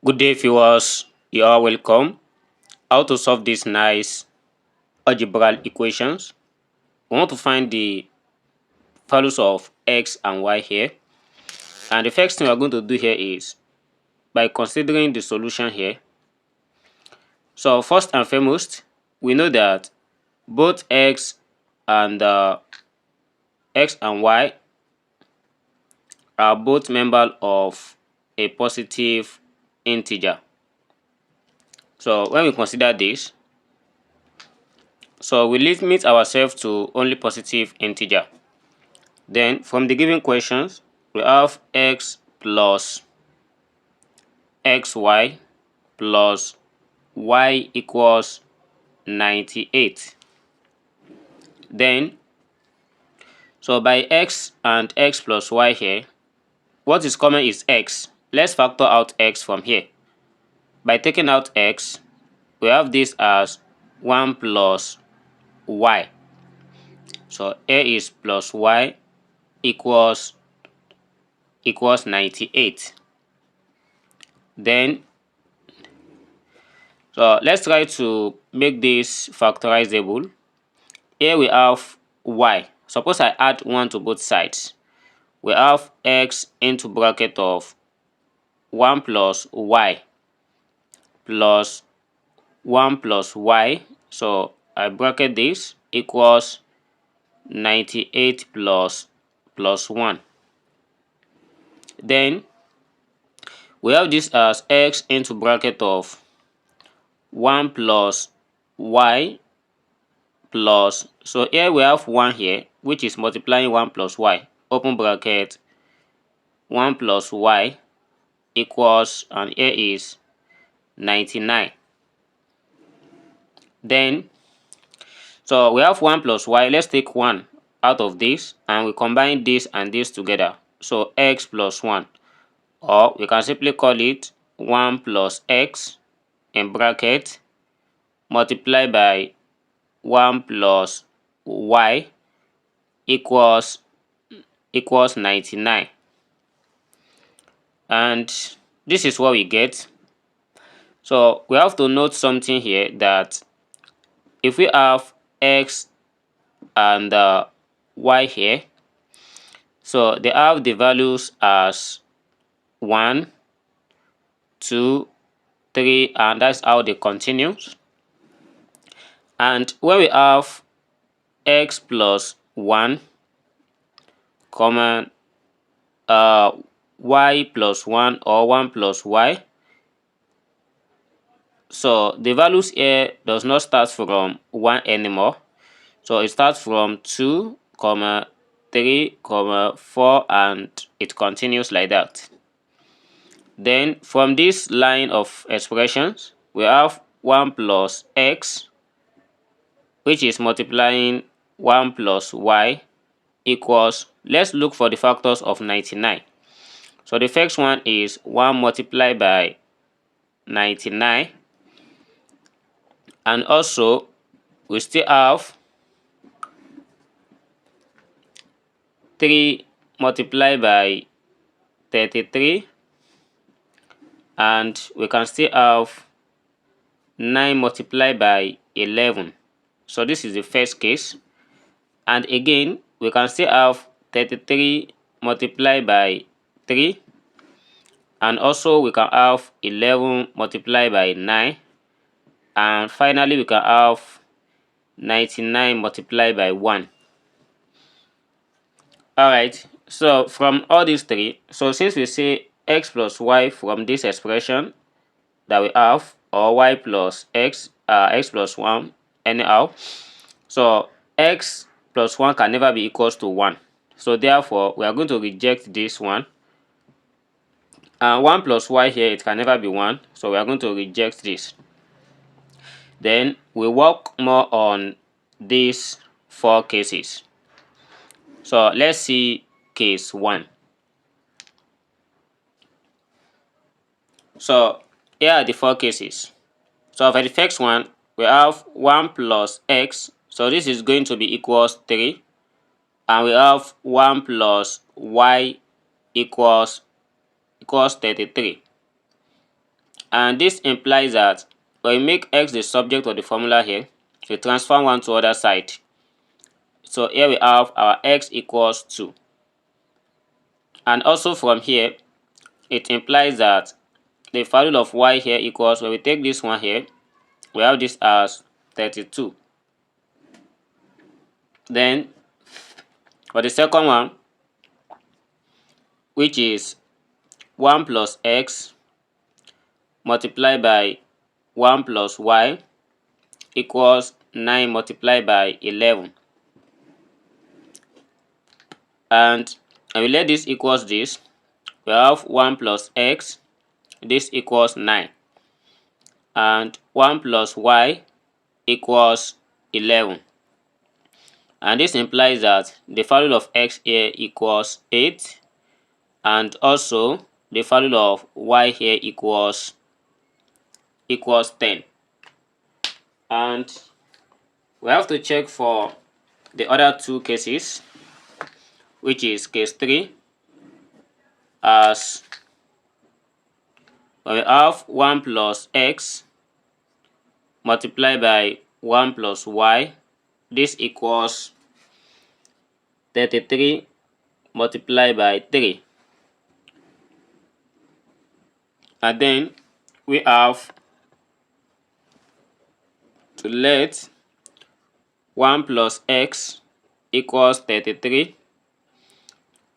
Good day, viewers. You are welcome. How to solve these nice algebraic equations? We want to find the values of x and y here. And the first thing we're going to do here is by considering the solution here. So first and foremost, we know that both x and y are both members of a positive integer. So when we consider this, so we limit ourselves to only positive integer. Then from the given questions, we have x plus xy plus y equals 98. Then, so by x and x plus y here, what is common is x. Let's factor out x from here. By taking out x, we have this as 1 plus y. So a is plus y equals 98. Then, so let's try to make this factorizable. Here we have y. Suppose I add 1 to both sides. We have x into bracket of 1 plus y plus 1 plus y. So I bracket this equals 98 plus 1. Then we have this as x into bracket of 1 plus y plus, so here we have 1 here, which is multiplying 1 plus y, open bracket, 1 plus y equals, and here is 99. Then, so we have 1 plus y, let's take 1 out of this, and we combine this and this together. So x plus 1, or we can simply call it 1 plus x in bracket multiply by 1 plus y equals 99. And this is what we get. So we have to note something here, that if we have x and y here, so they have the values as 1, 2, 3, and that's how they continue. And when we have x plus 1, comma y plus 1 or 1 plus y, so the values here does not start from 1 anymore. So it starts from 2, 3, 4, and it continues like that. Then from this line of expressions, we have 1 plus x, which is multiplying 1 plus y equals, let's look for the factors of 99. So the first one is 1 multiplied by 99, and also we still have 3 multiplied by 33, and we can still have 9 multiplied by 11. So this is the first case. And again, we can still have 33 multiplied by 3, and also we can have 11 multiplied by 9, and finally we can have 99 multiplied by 1. Alright, so from all these three, so since we say x plus y from this expression that we have, or y plus x, x plus 1 anyhow, so x plus 1 can never be equals to 1. So therefore, we are going to reject this one. And 1 plus y here, it can never be 1. So we are going to reject this. Then we work more on these 4 cases. So let's see case 1. So here are the 4 cases. So for the first one, we have 1 plus x. So this is going to be equals 3. And we have 1 plus y equals 33. And this implies that when we make x the subject of the formula here, we transform one to other side. So here we have our x equals 2. And also from here, it implies that the value of y here equals, when we take this one here, we have this as 32. Then for the second one, which is 1 plus x multiplied by 1 plus y equals 9 multiplied by 11. And when we let this equals this, we have 1 plus x, this equals 9. And 1 plus y equals 11. And this implies that the value of x here equals 8. And also the value of y here equals 10. And we have to check for the other two cases, which is case 3, as when we have 1 plus x multiplied by 1 plus y, this equals 33 multiplied by 3. And then we have to let 1 plus x equals 33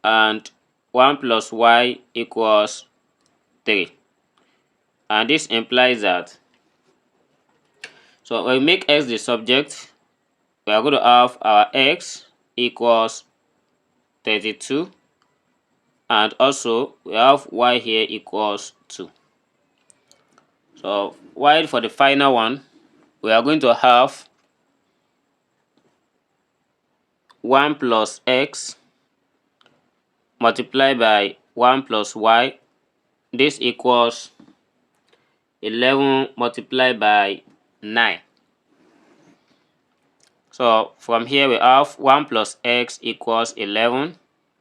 and 1 plus y equals 3. And this implies that, so when we make x the subject, we are going to have our x equals 32, and also we have y here equals 2. So while for the final one, we are going to have 1 plus x multiplied by 1 plus y, this equals 11 multiplied by 9. So from here we have 1 plus x equals 11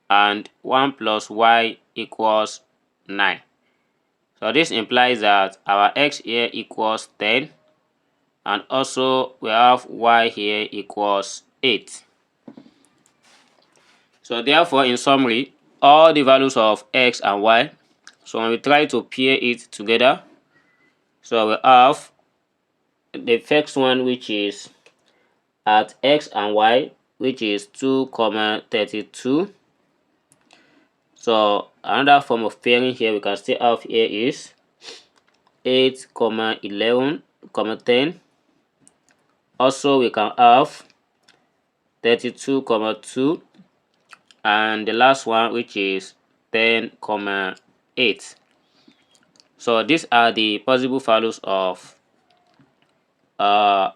and 1 plus y equals 9. So this implies that our x here equals 10, and also we have y here equals 8. So therefore, in summary, all the values of x and y, so when we try to pair it together, so we have the first one, which is at x and y, which is 2, 32. So another form of pairing here we can still have here is 8, 11, 10. Also we can have 32, 2, and the last one, which is 10, 8. So these are the possible values of x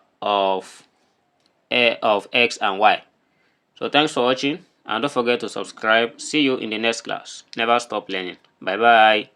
and y. So thanks for watching, and don't forget to subscribe. See you in the next class. Never stop learning. Bye bye.